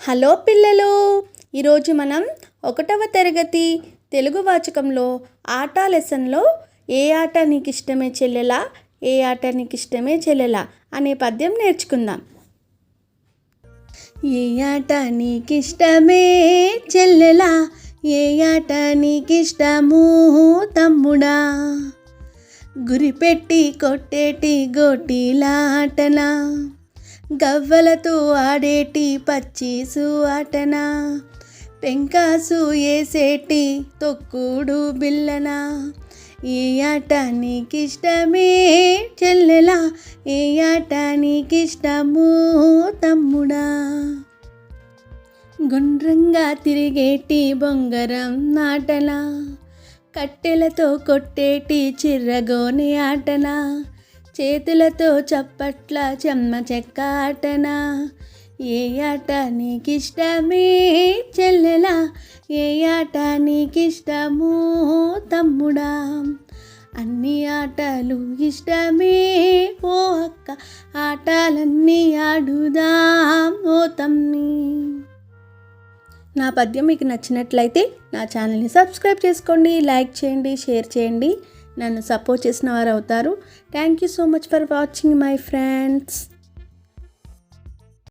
Hello పిల్లలు, ఈరోజు మనం 1వ తరగతి తెలుగు వాచకంలో ఆట లెసన్లో ఏ ఆట నీకు ఇష్టమే చెల్లెలా, ఏ ఆట నీకు ఇష్టమే చెల్లెలా అనే పద్యం నేర్చుకుందాం. ఏ ఆట నీకిష్టమే చెల్లెలా, ఏ ఆట నీకిష్టము తమ్ముడా, గురిపెట్టి కొట్టేటి గోటీలాటనా, గవ్వలతో ఆడేటి పచ్చీసు ఆటనా, పెంకాసు వేసేటి తొక్కుడు బిల్లనా, ఏ ఆట నీకిష్టమే చెల్లెలా, ఏ ఆట నీకిష్టము తమ్ముడా, గుండ్రంగా తిరిగేటి బొంగరం ఆటనా, కట్టెలతో కొట్టేటి చిర్రగోని ఆటనా, చేతులతో చప్పట్ల చెమ్మ చెక్క ఆటనా, ఏ ఆట నీకిష్టమే చెల్లెలా, ఏ ఆట నీకిష్టము తమ్ముడా, అన్ని ఆటలు ఇష్టమే ఓ అక్క, ఆటలన్నీ ఆడుదాం ఓ తమ్మి. నా పద్యం మీకు నచ్చినట్లయితే నా ఛానల్ని సబ్స్క్రైబ్ చేసుకోండి, లైక్ చేయండి, షేర్ చేయండి, నన్ను సపోర్ట్ చేసిన వారు అవుతారు. Thank you so much for watching my friends.